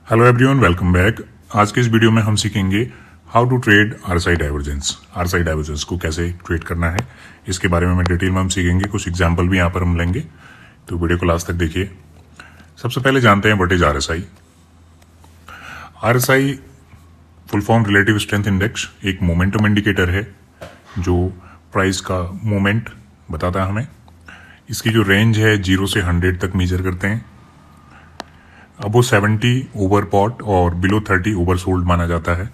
Hello everyone, welcome back. आज के इस वीडियो में हम सीखेंगे how to trade RSI divergence. RSI divergence को कैसे ट्रेड करना है, इसके बारे में डिटेल में हम सीखेंगे। कुछ एग्जांपल भी यहाँ पर हम लेंगे, तो वीडियो को लास्ट तक देखिए। सबसे पहले जानते हैं what is RSI. RSI full form relative strength index, एक मोमेंटम इंडिकेटर है जो प्राइस का मोमेंट बताता है हमें। इसकी जो रेंज है 0 से 100 तक मेजर करते हैं। अबो 70 ओवरबॉट और बिलो 30 ओवरसोल्ड माना जाता है।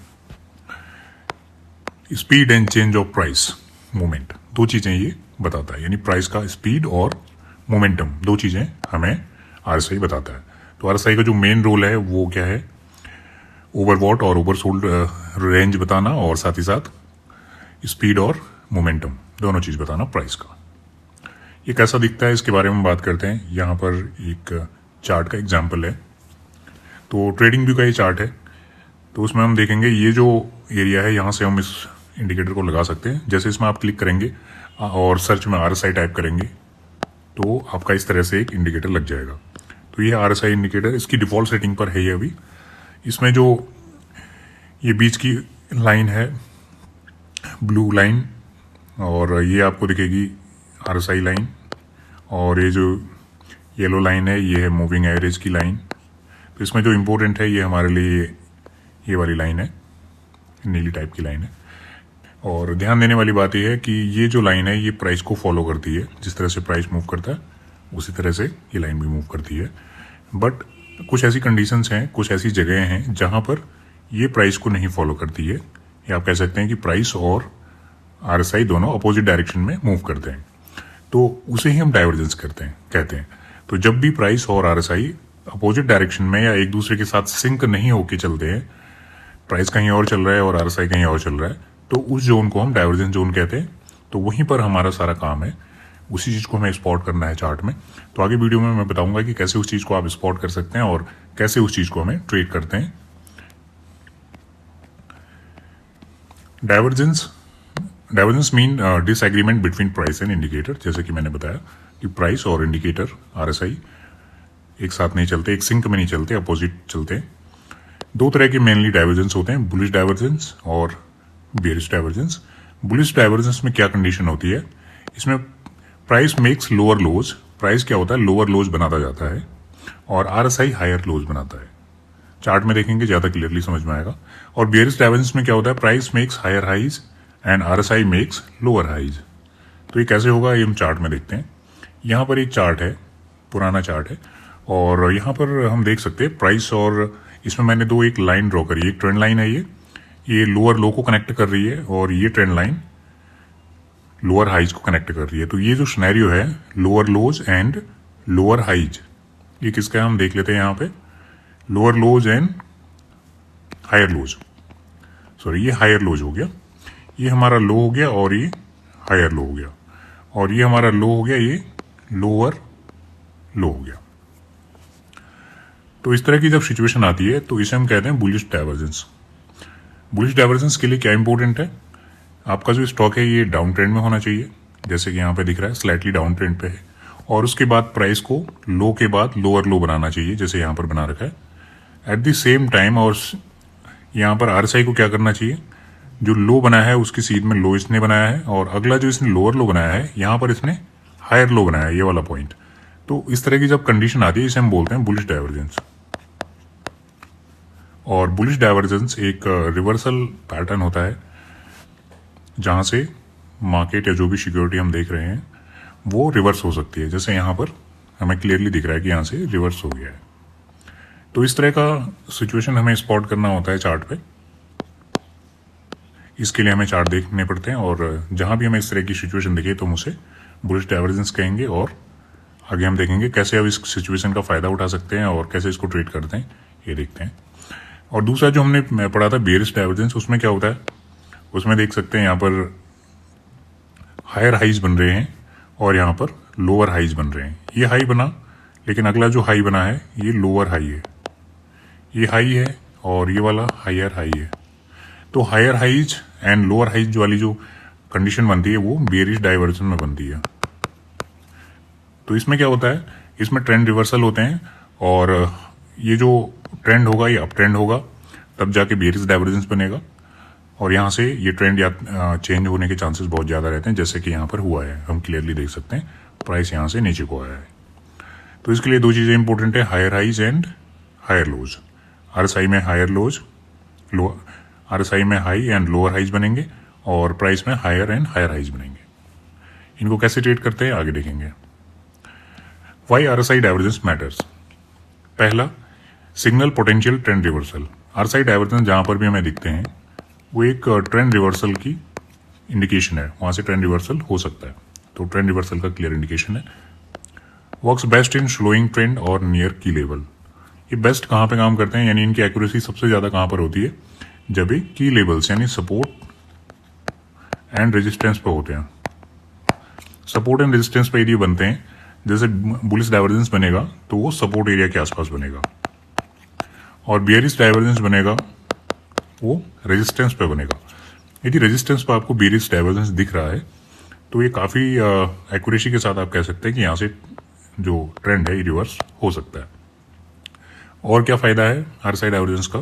Speed and change of price moment, दो चीजें ये बताता है, यानी प्राइस का स्पीड और मोमेंटम, दो चीजें हमें आरएसआई बताता है। तो आरएसआई का जो मेन रोल है वो क्या है, ओवरबॉट और ओवरसोल्ड रेंज बताना, और साथ ही साथ स्पीड और मोमेंटम दोनों चीज बताना प्राइस का। ये कैसा दिखता है इसके बारे में बात करते हैं। यहाँ पर एक चार्ट का एग्जाम्पल है, तो ट्रेडिंग व्यू का ये चार्ट है। तो उसमें हम देखेंगे ये जो एरिया है, यहाँ से हम इस इंडिकेटर को लगा सकते हैं। जैसे इसमें आप क्लिक करेंगे और सर्च में आरएसआई टाइप करेंगे तो आपका इस तरह से एक इंडिकेटर लग जाएगा। तो ये आरएसआई इंडिकेटर इसकी डिफॉल्ट सेटिंग पर है ये अभी। इसमें जो ये बीच की लाइन है ब्लू लाइन, और ये आपको दिखेगी आरएसआई लाइन, और ये जो येलो लाइन है ये है मूविंग एवरेज की लाइन। तो इसमें जो इम्पोर्टेंट है ये हमारे लिए ये वाली लाइन है, नीली टाइप की लाइन है। और ध्यान देने वाली बात यह है कि ये जो लाइन है ये प्राइस को फॉलो करती है। जिस तरह से प्राइस मूव करता है उसी तरह से ये लाइन भी मूव करती है। बट कुछ ऐसी कंडीशंस हैं, कुछ ऐसी जगह हैं जहां पर ये प्राइस को नहीं फॉलो करती है, या आप कह सकते हैं कि प्राइस और आरएसआई दोनों अपोजिट डायरेक्शन में मूव करते हैं। तो उसे ही हम डाइवर्जेंस कहते हैं। तो जब भी प्राइस और आरएसआई अपोजिट डायरेक्शन में या एक दूसरे के साथ सिंक नहीं होके चलते हैं, प्राइस कहीं और चल रहा है और आरएसआई कहीं और चल रहा है, तो उस जोन को हम डाइवर्जेंस जोन कहते हैं। तो वहीं पर हमारा सारा काम है, उसी चीज को हमें स्पॉट करना है चार्ट में। तो आगे वीडियो में मैं बताऊंगा कि कैसे उस चीज को आप स्पॉट कर सकते हैं और कैसे उस चीज को हमें ट्रेड करते हैं। Divergence mean disagreement between price and indicator. जैसे कि मैंने बताया कि प्राइस और इंडिकेटर आरएसआई एक साथ नहीं चलते, एक सिंक में नहीं चलते, अपोजिट चलते हैं। दो तरह के मेनली डाइवर्जेंस होते हैं, बुलिश डाइवर्जेंस और बेयरिश डाइवर्जेंस। बुलिश डाइवर्जेंस में क्या कंडीशन होती है, इसमें प्राइस मेक्स लोअर लोज। प्राइस क्या होता है, लोअर लोज बनाता जाता है, और आरएसआई हायर लोज बनाता है। चार्ट में देखेंगे ज्यादा क्लियरली समझ में आएगा। और बेयरिश डाइवर्जेंस में क्या होता है, price makes higher highs and RSI makes lower highs. तो ये कैसे होगा ये हम चार्ट में देखते हैं। यहाँ पर एक चार्ट है, पुराना चार्ट है, और यहाँ पर हम देख सकते हैं प्राइस, और इसमें मैंने दो एक लाइन ड्रॉ करी है। एक ट्रेंड लाइन है ये लोअर लो को कनेक्ट कर रही है, और ये ट्रेंड लाइन लोअर हाइज को कनेक्ट कर रही है। तो ये जो सिनेरियो है lower lows and lower highs, ये किसका है हम देख लेते हैं। यहाँ पे lower lows and higher lows, sorry ये हायर लोज हो गया, ये हमारा लो हो गया, और ये हायर लो हो गया, और ये हमारा लो हो गया, ये लोअर लो हो गया। तो इस तरह की जब सिचुएशन आती है तो इसे हम कहते हैं बुलिश डाइवर्जेंस। बुलिश डाइवर्जेंस के लिए क्या इंपॉर्टेंट है, आपका जो स्टॉक है ये डाउन ट्रेंड में होना चाहिए, जैसे कि यहाँ पे दिख रहा है स्लाइटली डाउन ट्रेंड पे है, और उसके बाद प्राइस को लो के बाद लोअर लो बनाना चाहिए, जैसे यहाँ पर बना रखा है। एट द सेम टाइम, और यहाँ पर आरएसआई को क्या करना चाहिए, जो लो बनाया है उसकी सीध में लो इसने बनाया है, और अगला जो इसने लोअर लो बनाया है यहाँ पर इसने हायर लो बनाया है, ये वाला पॉइंट। तो इस तरह की जब कंडीशन आती है इसे हम बोलते हैं बुलिश डाइवर्जेंस। और बुलिश डाइवर्जेंस एक रिवर्सल पैटर्न होता है, जहां से मार्केट या जो भी सिक्योरिटी हम देख रहे हैं वो रिवर्स हो सकती है। जैसे यहां पर हमें क्लियरली दिख रहा है कि यहां से रिवर्स हो गया है। तो इस तरह का सिचुएशन हमें स्पॉट करना होता है चार्ट पे। इसके लिए हमें चार्ट देखने पड़ते हैं, और जहां भी हमें इस तरह की सिचुएशन दिखे तो हम उसे बुलिश डाइवर्जेंस कहेंगे। और आगे हम देखेंगे कैसे अब इस सिचुएशन का फायदा उठा सकते हैं और कैसे इसको ट्रेड करते हैं, ये देखते हैं। और दूसरा जो हमने पढ़ा था बेयरिश डाइवर्जेंस, उसमें क्या होता है, उसमें देख सकते हैं यहाँ पर हायर हाइज बन रहे हैं और यहाँ पर लोअर हाइज बन रहे हैं। ये हाई बना, लेकिन अगला जो हाई बना है ये लोअर हाई है, ये हाई है, और ये वाला हायर हाई है। तो higher highs and lower highs वाली जो कंडीशन बनती है वो बेयरिश डाइवर्जेंस में बनती है। तो इसमें क्या होता है, इसमें ट्रेंड रिवर्सल होते हैं, और ये जो ट्रेंड होगा ये अप ट्रेंड होगा, तब जाके बेयरिश डाइवर्जेंस बनेगा और यहाँ से ये ट्रेंड या चेंज होने के चांसेस बहुत ज़्यादा रहते हैं, जैसे कि यहाँ पर हुआ है। हम क्लियरली देख सकते हैं प्राइस यहाँ से नीचे को आया है। तो इसके लिए दो चीज़ें इंपॉर्टेंट है, higher highs and higher lows. RSI में हायर लोज, RSI में हाई एंड लोअर हाइज बनेंगे और प्राइस में हायर एंड हायर हाइज बनेंगे। इनको कैसे ट्रेड करते हैं आगे देखेंगे। Why RSI divergence matters. पहला, signal potential trend reversal. RSI divergence जहां पर भी हमें दिखते हैं वो एक ट्रेंड रिवर्सल की इंडिकेशन है, वहां से ट्रेंड रिवर्सल हो सकता है, तो ट्रेंड रिवर्सल का क्लियर इंडिकेशन है। Works best in slowing trend और नियर की लेवल। ये बेस्ट कहाँ पे काम करते हैं, यानी इनकी एक्यूरेसी सबसे ज़्यादा कहाँ पर होती है, जब ये की लेवल्स यानी सपोर्ट एंड रेजिस्टेंस पे होते हैं। सपोर्ट एंड रेजिस्टेंस पे यदि बनते हैं, जैसे बुलिश डाइवर्जेंस बनेगा तो वो सपोर्ट एरिया के आसपास बनेगा और बेयरिश डाइवर्जेंस बनेगा वो रेजिस्टेंस पे बनेगा। यदि रेजिस्टेंस पे आपको बेयरिश डाइवर्जेंस दिख रहा है तो ये काफ़ी एक्यूरेसी के साथ आप कह सकते हैं कि यहाँ से जो ट्रेंड है ये रिवर्स हो सकता है। और क्या फ़ायदा है RSI डाइवर्जेंस का,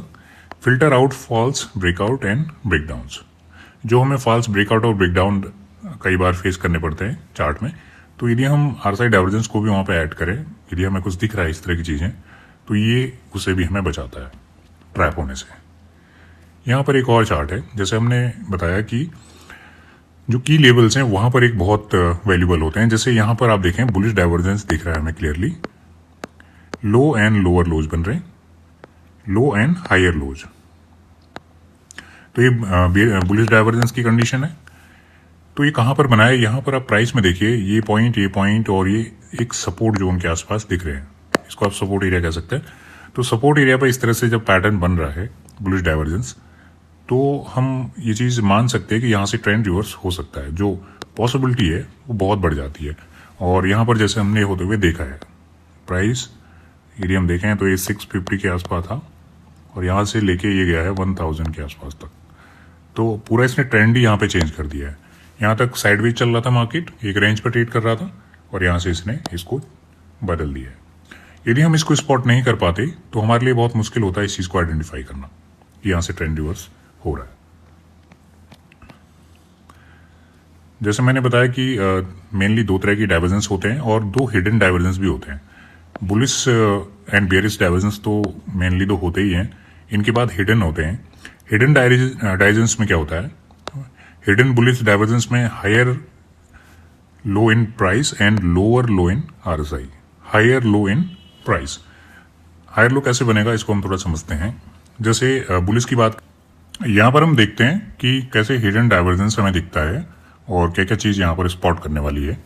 filter out false breakout and breakdowns. जो हमें फॉल्स ब्रेकआउट और ब्रेकडाउन कई बार फेस करने पड़ते हैं चार्ट में, तो यदि हम RSI डाइवर्जेंस को भी वहाँ पे ऐड करें, यदि हमें कुछ दिख रहा है इस तरह की चीज़ें, तो ये उसे भी हमें बचाता है ट्रैप होने से। यहाँ पर एक और चार्ट है, जैसे हमने बताया कि जो की लेवल्स हैं वहाँ पर एक बहुत वैल्यूबल होते हैं। जैसे यहाँ पर आप देखें बुलिश डाइवर्जेंस दिख रहा है हमें क्लियरली, लो एंड लोअर लोज बन रहे हैं, लो एंड हायर लोज। तो ये बुलिश डाइवर्जेंस की कंडीशन है। तो ये कहाँ पर बना है, यहाँ पर आप प्राइस में देखिए, ये पॉइंट और ये एक सपोर्ट जोन के आसपास दिख रहे हैं, इसको आप सपोर्ट एरिया कह सकते हैं। तो सपोर्ट एरिया पर इस तरह से जब पैटर्न बन रहा है बुलिश डाइवर्जेंस, तो हम ये चीज़ मान सकते हैं कि यहाँ से ट्रेंड रिवर्स हो सकता है। जो पॉसिबिलिटी है वो बहुत बढ़ जाती है। और यहाँ पर जैसे हमने होते हुए देखा है, प्राइस यदि हम देखें तो ये 650 के आसपास था और यहाँ से लेके ये गया है 1000 के आसपास तक। तो पूरा इसने ट्रेंड ही यहाँ पे चेंज कर दिया है। यहाँ तक साइडवेज चल रहा था मार्केट, एक रेंज पर ट्रेड कर रहा था और यहाँ से इसने इसको बदल दिया है। यदि हम इसको स्पॉट नहीं कर पाते तो हमारे लिए बहुत मुश्किल होता है इस चीज़ को आइडेंटिफाई करना कि यहाँ से ट्रेंड रिवर्स हो रहा है। जैसे मैंने बताया कि मेनली दो तरह की डाइवर्जेंस होते हैं और दो हिडन डाइवर्जेंस भी होते हैं। बुलिश एंड बेयरिश डाइवर्जेंस तो मेनली दो होते ही हैं, इनके बाद हिडन होते हैं। हिडन डाइवर्जेंस में क्या होता है, हिडन बुलिश डाइवर्जेंस में higher low in price and lower low in RSI। Higher low in price, higher low कैसे बनेगा इसको हम थोड़ा समझते हैं। जैसे बुलिश की बात, यहाँ पर हम देखते हैं कि कैसे हिडन डाइवर्जेंस हमें दिखता है और क्या क्या चीज़ यहाँ पर स्पॉट करने वाली है।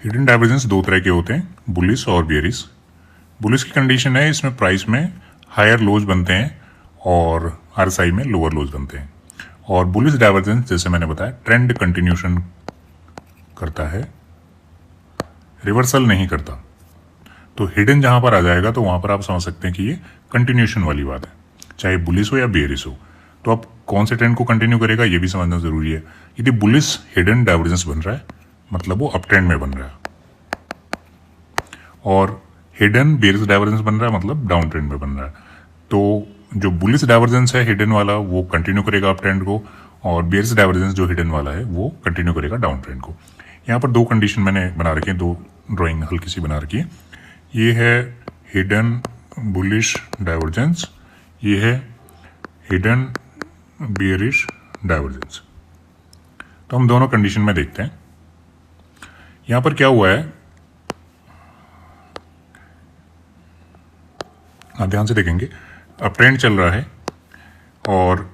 हिडन डाइवर्जेंस दो तरह के होते हैं, बुलिश और बेयरिश। बुलिश की कंडीशन है इसमें प्राइस में हायर लोज बनते हैं और RSI में लोअर लोज बनते हैं। और बुलिश डाइवर्जेंस जैसे मैंने बताया ट्रेंड कंटिन्यूशन करता है, रिवर्सल नहीं करता। तो हिडन जहां पर आ जाएगा तो वहां पर आप समझ सकते हैं कि ये कंटिन्यूशन वाली बात है, चाहे बुलिश हो या बेयरिश हो। तो अब कौन से ट्रेंड को कंटिन्यू करेगा ये भी समझना जरूरी है। यदि बुलिश हिडन डाइवर्जेंस बन रहा है मतलब वो अप ट्रेंड में बन रहा है, और हिडन बेयरिश डाइवर्जेंस बन रहा है मतलब डाउन ट्रेंड में बन रहा है। तो जो बुलिश डाइवर्जेंस है हिडन वाला वो कंटिन्यू करेगा अप ट्रेंड को, और बेयरिश डाइवर्जेंस जो हिडन वाला है वो कंटिन्यू करेगा डाउन ट्रेंड को। यहाँ पर दो कंडीशन मैंने बना रखी है, दो ड्राइंग हल्की सी बना रखी है। ये है हिडन बुलिश डाइवर्जेंस, ये है हिडन बेयरिश डाइवर्जेंस। तो हम दोनों कंडीशन में देखते हैं यहाँ पर क्या हुआ है। आप ध्यान से देखेंगे अप ट्रेंड चल रहा है और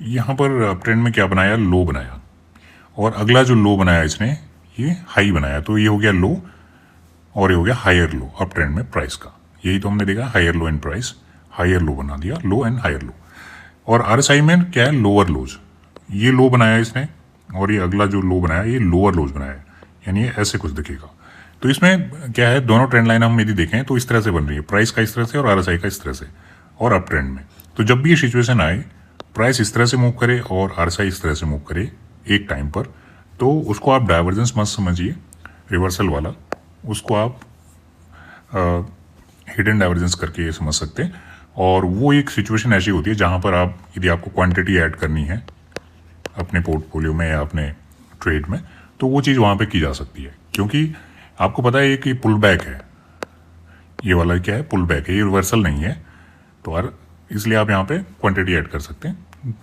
यहाँ पर अप ट्रेंड में क्या बनाया, लो बनाया, और अगला जो लो बनाया इसने ये हाई बनाया। तो ये हो गया लो और ये हो गया हायर लो अप ट्रेंड में प्राइस का। यही तो हमने देखा, higher low in price, higher low बना दिया, लो एंड हायर लो। और RSI में क्या है, लोअर लोज। ये लो बनाया इसने और ये अगला जो लो बनाया ये लोअर लोज बनाया, यानी ये ऐसे कुछ दिखेगा। तो इसमें क्या है, दोनों ट्रेंड लाइन हम यदि देखें तो इस तरह से बन रही है, प्राइस का इस तरह से और RSI का इस तरह से, और अप ट्रेंड में। तो जब भी ये सिचुएशन आए, प्राइस इस तरह से मूव करे और RSI इस तरह से मूव करे एक टाइम पर, तो उसको आप डाइवर्जेंस मत समझिए रिवर्सल वाला, उसको आप हिडन डाइवर्जेंस करके ये समझ सकते हैं। और वो एक सिचुएशन ऐसी होती है जहाँ पर आप यदि आपको क्वांटिटी ऐड करनी है अपने पोर्टफोलियो में या अपने ट्रेड में, तो वो चीज़ वहाँ पे की जा सकती है, क्योंकि आपको पता है कि पुल बैक है, ये वाला क्या है, पुल बैक है, ये रिवर्सल नहीं है। तो इसलिए आप यहाँ पे क्वांटिटी ऐड कर सकते हैं।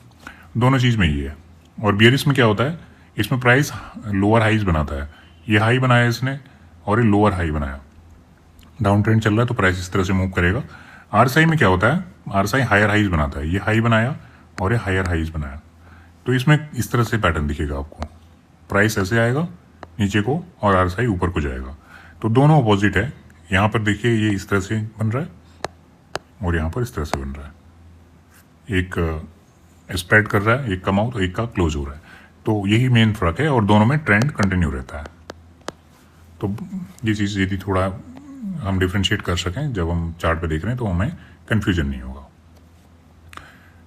दोनों चीज़ में ये है। और बियरिश में क्या होता है, इसमें प्राइस लोअर हाइज बनाता है। ये हाई बनाया इसने और ये लोअर हाई बनाया, डाउन ट्रेंड चल रहा है तो प्राइस इस तरह से मूव करेगा। आरएसआई में क्या होता है, आरएसआई हायर हाइज बनाता है। ये हाई बनाया और ये हायर हाइज बनाया, तो इसमें इस तरह से पैटर्न दिखेगा आपको। प्राइस ऐसे आएगा नीचे को और आरएसआई ऊपर को जाएगा, तो दोनों अपोजिट है। यहाँ पर देखिए ये इस तरह से बन रहा है और यहाँ पर इस तरह से बन रहा है। एक स्प्रेड कर रहा है, एक कम आउट, एक का क्लोज हो रहा है। तो यही मेन फर्क है और दोनों में ट्रेंड कंटिन्यू रहता है। तो ये चीज़ यदि थोड़ा हम डिफ्रेंशिएट कर सकें जब हम चार्ट पे देख रहे हैं तो हमें कन्फ्यूजन नहीं होगा।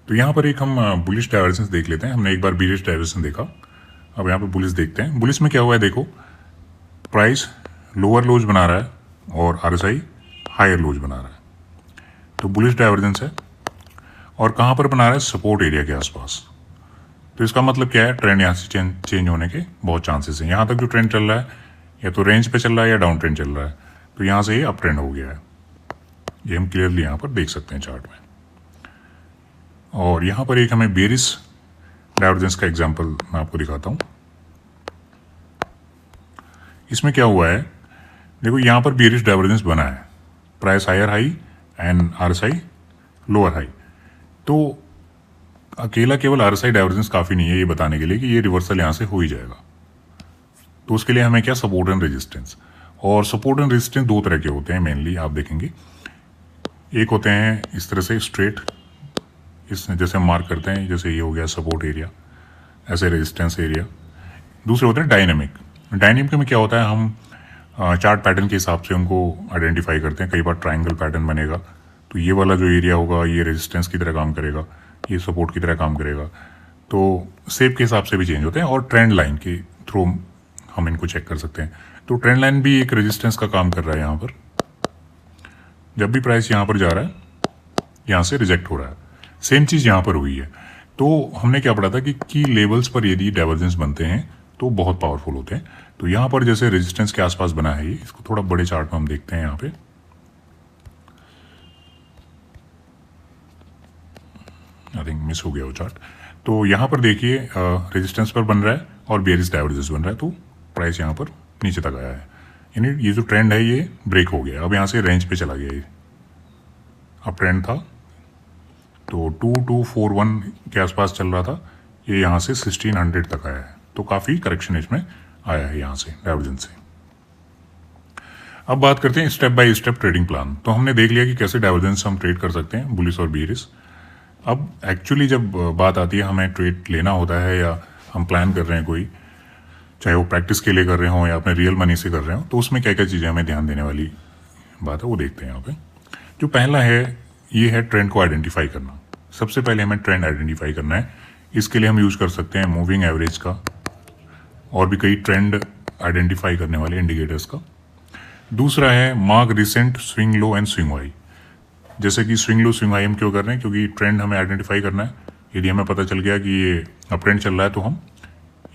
तो यहाँ पर एक हम बुलिश डाइवर्जेंस देख लेते हैं। हमने एक बार बीरिश डाइवर्जेंस देखा, अब यहाँ पे बुलिश देखते हैं। बुलिश में क्या हुआ है, देखो प्राइस लोअर लोज बना रहा है और आरएसआई हायर लोज बना रहा है, तो बुलिश डाइवर्जेंस है। और कहाँ पर बना रहा है, सपोर्ट एरिया के आसपास। तो इसका मतलब क्या है, ट्रेंड यहाँ से चेंज होने के बहुत चांसेस हैं। यहाँ तक जो ट्रेंड चल रहा है या तो रेंज पे चल रहा है या डाउन ट्रेंड चल रहा है, तो यहाँ से ये अप ट्रेंड हो गया है। ये हम क्लियरली यहाँ पर देख सकते हैं चार्ट में। और यहाँ पर एक हमें बेरिश डाइवर्जेंस का एग्जांपल मैं आपको दिखाता हूँ। इसमें क्या हुआ है, देखो यहाँ पर बेरिश डाइवर्जेंस बना है, price higher high and RSI lower high. तो अकेला केवल आरएसआई डाइवर्जेंस काफ़ी नहीं है ये बताने के लिए कि ये रिवर्सल यहाँ से हो ही जाएगा। तो उसके लिए हमें क्या, सपोर्ट एंड रेजिस्टेंस। और सपोर्ट एंड रेजिस्टेंस दो तरह के होते हैं मेनली, आप देखेंगे। एक होते हैं इस तरह से स्ट्रेट, इस जैसे हम मार्क करते हैं, जैसे ये हो गया सपोर्ट एरिया, ऐसे रेजिस्टेंस एरिया। दूसरे होते हैं डायनेमिक। डायनेमिक में क्या होता है, हम चार्ट पैटर्न के हिसाब से उनको आइडेंटिफाई करते हैं। कई बार ट्राइंगल पैटर्न बनेगा, तो ये वाला जो एरिया होगा ये रेजिस्टेंस की तरह काम करेगा, ये सपोर्ट की तरह काम करेगा। तो शेप के हिसाब से भी चेंज होते हैं। और ट्रेंड लाइन के थ्रू हम इनको चेक कर सकते हैं। तो ट्रेंड लाइन भी एक रेजिस्टेंस का काम कर रहा है। यहाँ पर जब भी प्राइस यहाँ पर जा रहा है, यहाँ से रिजेक्ट हो रहा है। सेम चीज़ यहाँ पर हुई है। तो हमने क्या पढ़ा था कि की लेवल्स पर यदि डाइवर्जेंस बनते हैं तो बहुत पावरफुल होते हैं। तो यहाँ पर जैसे रेजिस्टेंस के आसपास बना है ये, इसको थोड़ा बड़े चार्ट में हम देखते हैं। यहाँ पे आई थिंक मिस हो गया वो चार्ट। तो यहाँ पर देखिए रेजिस्टेंस पर बन रहा है और बेरिश डाइवर्जेंस बन रहा है, तो प्राइस यहाँ पर नीचे तक आया है। यानी ये जो ट्रेंड है ये ब्रेक हो गया। अब यहाँ से रेंज पे चला गया, ये अब ट्रेंड था तो 2241 के आसपास चल रहा था, ये यहाँ से 1600 तक आया है। तो काफ़ी करेक्शन इसमें आया है यहाँ से डाइवर्जेंस से। अब बात करते हैं step by step trading plan. तो हमने देख लिया कि कैसे डाइवर्जेंस हम ट्रेड कर सकते हैं, बुलिश और बेरिश। अब एक्चुअली जब बात आती है हमें ट्रेड लेना होता है या हम प्लान कर रहे हैं कोई, चाहे वो प्रैक्टिस के लिए कर रहे हों या अपने रियल मनी से कर रहे हो, तो उसमें क्या क्या चीज़ें हमें ध्यान देने वाली बात है वो देखते हैं यहाँ पे। जो पहला है ये है ट्रेंड को आइडेंटिफाई करना। सबसे पहले हमें ट्रेंड आइडेंटिफाई करना है। इसके लिए हम यूज़ कर सकते हैं मूविंग एवरेज का और भी कई ट्रेंड आइडेंटिफाई करने वाले इंडिकेटर्स का। दूसरा है mark recent swing low and swing high. जैसे कि स्विंग लो स्विंग हाई हम क्यों कर रहे हैं, क्योंकि ट्रेंड हमें आइडेंटिफाई करना है। यदि हमें पता चल गया कि ये अप ट्रेंड चल रहा है तो हम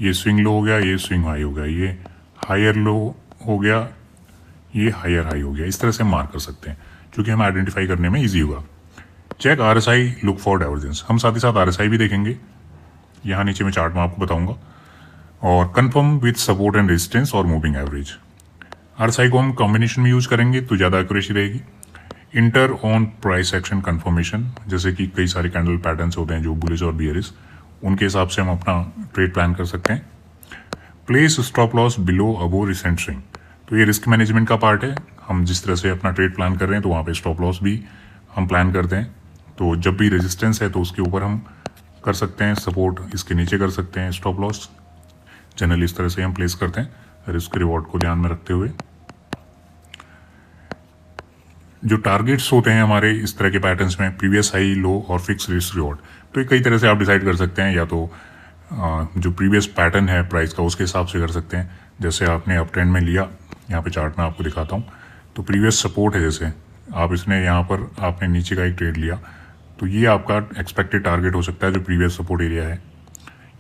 ये स्विंग लो हो गया, ये स्विंग हाई हो गया, ये हायर लो हो गया, ये हायर हाई हो गया, इस तरह से मार्क कर सकते हैं, क्योंकि हमें आइडेंटिफाई करने में ईजी होगा। Check RSI, look for divergence. हम साथ ही साथ आरएसआई भी देखेंगे, यहाँ नीचे मैं चार्ट में आपको बताऊंगा। और confirm with support and resistance और मूविंग एवरेज। आरएसआई को हम कॉम्बिनेशन में यूज करेंगे तो ज़्यादा एक्यूरेसी रहेगी। Inter on price action confirmation, जैसे कि कई सारे कैंडल पैटर्न्स होते हैं जो बुलिश और बियरिश, उनके हिसाब से हम अपना ट्रेड प्लान कर सकते हैं। प्लेस स्टॉप लॉस बिलो अबो रिसेंट स्विंग। तो ये रिस्क मैनेजमेंट का पार्ट है। हम जिस तरह से अपना ट्रेड प्लान कर रहे हैं तो वहाँ पे स्टॉप लॉस भी हम प्लान करते हैं। तो जब भी रेजिस्टेंस है तो उसके ऊपर हम कर सकते हैं, सपोर्ट इसके नीचे कर सकते हैं, स्टॉप लॉस जनरली इस तरह से हम प्लेस करते हैं रिस्क रिवॉर्ड को ध्यान में रखते हुए। जो टारगेट्स होते हैं हमारे इस तरह के पैटर्न्स में, प्रीवियस हाई, लो और फिक्स रिस्क रिवॉर्ड, तो ये कई तरह से आप डिसाइड कर सकते हैं। या तो जो प्रीवियस पैटर्न है प्राइस का उसके हिसाब से कर सकते हैं। जैसे आपने अप ट्रेंड में लिया, यहाँ पे चार्ट में आपको दिखाता हूँ, तो प्रीवियस सपोर्ट है जैसे आप इसने यहाँ पर आपने नीचे का एक ट्रेड लिया तो ये आपका एक्सपेक्टेड टारगेट हो सकता है जो प्रीवियस सपोर्ट एरिया है।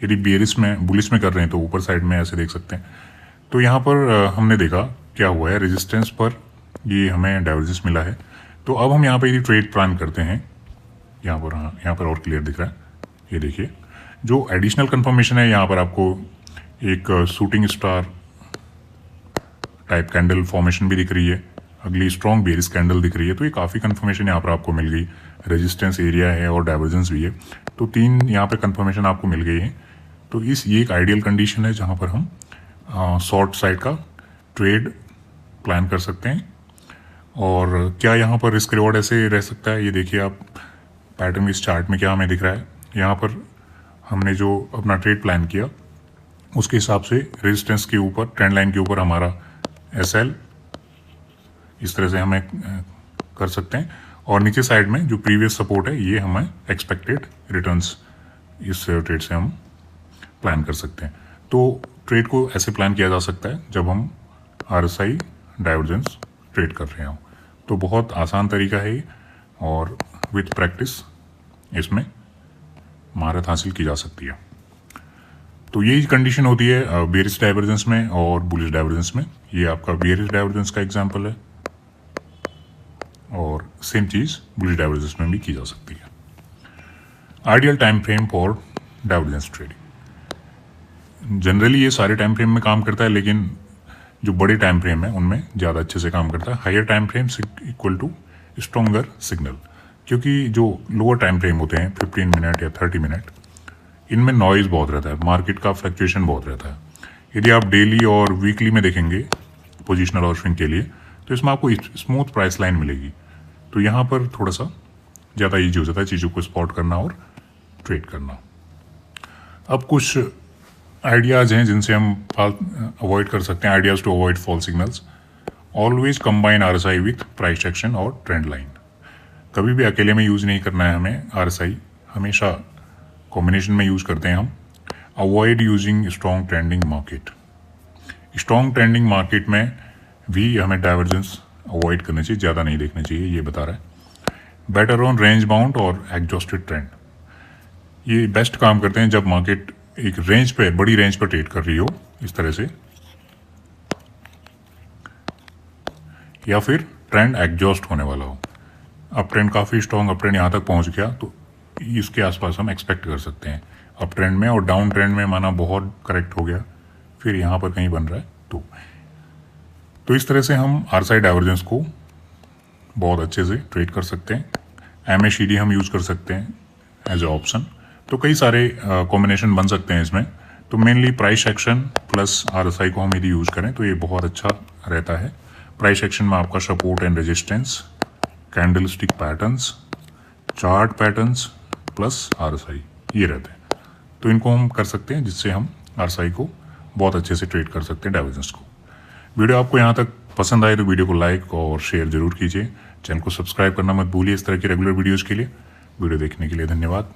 यदि बेरिस में बुलिस में कर रहे हैं तो ऊपर साइड में ऐसे देख सकते हैं। तो यहाँ पर हमने देखा क्या हुआ है, रेजिस्टेंस पर ये हमें डाइवर्जेंस मिला है। तो अब हम यहाँ पर यदि ट्रेड प्लान करते हैं, यहाँ पर, हाँ यहाँ पर और क्लियर दिख रहा है, ये देखिए जो एडिशनल कंफर्मेशन है यहाँ पर आपको एक shooting star type candle formation भी दिख रही है, अगली स्ट्रॉन्ग बेरिस कैंडल दिख रही है। तो ये काफ़ी कंफर्मेशन यहाँ पर आपको मिल गई, रेजिस्टेंस एरिया है और डाइवर्जेंस भी है। तो 3 यहाँ पे कंफर्मेशन आपको मिल गई है। तो ये एक आइडियल कंडीशन है जहाँ पर हम शॉर्ट साइड का ट्रेड प्लान कर सकते हैं। और क्या यहाँ पर रिस्क रिवॉर्ड ऐसे रह सकता है, ये देखिए आप पैटर्न इस चार्ट में क्या हमें दिख रहा है। यहाँ पर हमने जो अपना ट्रेड प्लान किया उसके हिसाब से रेजिस्टेंस के ऊपर, ट्रेंड लाइन के ऊपर हमारा SL इस तरह से हमें कर सकते हैं। और नीचे साइड में जो प्रीवियस सपोर्ट है ये हमें एक्सपेक्टेड रिटर्न्स इस ट्रेड से हम प्लान कर सकते हैं। तो ट्रेड को ऐसे प्लान किया जा सकता है जब हम RSI डाइवर्जेंस ट्रेड कर रहे हों। तो बहुत आसान तरीका है ये और विथ प्रैक्टिस इसमें महारत हासिल की जा सकती है। तो यही कंडीशन होती है बेरिश डाइवर्जेंस में और बुलिश डाइवर्जेंस में। ये आपका बेरिश डाइवर्जेंस का एग्जांपल है और सेम चीज़ बुलिश डाइवर्जेंस में भी की जा सकती है। Ideal time frame for divergence trading, generally ये सारे टाइम फ्रेम में काम करता है, लेकिन जो बड़े टाइम फ्रेम है उनमें ज़्यादा अच्छे से काम करता है। Higher time frame equal to stronger signal, क्योंकि जो लोअर टाइम फ्रेम होते हैं 15 मिनट या 30 मिनट, इनमें नॉइज़ बहुत रहता है, मार्केट का फ्लक्चुएशन बहुत रहता है। यदि आप डेली और वीकली में देखेंगे पोजिशनल और स्विंग के लिए तो इसमें आपको स्मूथ प्राइस लाइन मिलेगी। तो यहाँ पर थोड़ा सा ज़्यादा ईजी हो जाता है चीज़ों को स्पॉट करना और ट्रेड करना। अब कुछ आइडियाज़ हैं जिनसे हम अवॉइड कर सकते हैं, ideas to avoid fall signals. Always combine RSI with price action और ट्रेंड लाइन। कभी भी अकेले में यूज़ नहीं करना है हमें RSI, हमेशा कॉम्बिनेशन में यूज़ करते हैं हम। Avoid using strong trending market, strong trending market में भी हमें डाइवर्जेंस अवॉइड करना चाहिए, ज़्यादा नहीं देखना चाहिए, ये बता रहा है। बेटर ऑन रेंज बाउंड और एग्जॉस्टेड ट्रेंड, ये बेस्ट काम करते हैं जब मार्केट एक रेंज पे, बड़ी रेंज पर ट्रेड कर रही हो इस तरह से, या फिर ट्रेंड एग्जॉस्ट होने वाला हो। अप ट्रेंड काफ़ी स्ट्रॉन्ग अप ट्रेंड यहाँ तक पहुँच गया तो इसके आसपास हम एक्सपेक्ट कर सकते हैं अप ट्रेंड में, और डाउन ट्रेंड में माना बहुत करेक्ट हो गया फिर यहाँ पर कहीं बन रहा है तो इस तरह से हम RSI डाइवर्जेंस को बहुत अच्छे से ट्रेड कर सकते हैं। MACD हम यूज़ कर सकते हैं एज ए ऑप्शन। तो कई सारे कॉम्बिनेशन बन सकते हैं इसमें। तो mainly price action plus RSI को हम यदि यूज़ करें तो ये बहुत अच्छा रहता है। प्राइस एक्शन में आपका support and resistance, candlestick patterns, chart patterns plus RSI ये रहते हैं। तो इनको हम कर सकते हैं जिससे हम RSI को बहुत अच्छे से ट्रेड कर सकते हैं डाइवर्जेंस को। वीडियो आपको यहाँ तक पसंद आए तो वीडियो को लाइक और शेयर जरूर कीजिए। चैनल को सब्सक्राइब करना मत भूलिए इस तरह की रेगुलर वीडियोज़ के लिए। वीडियो देखने के लिए धन्यवाद।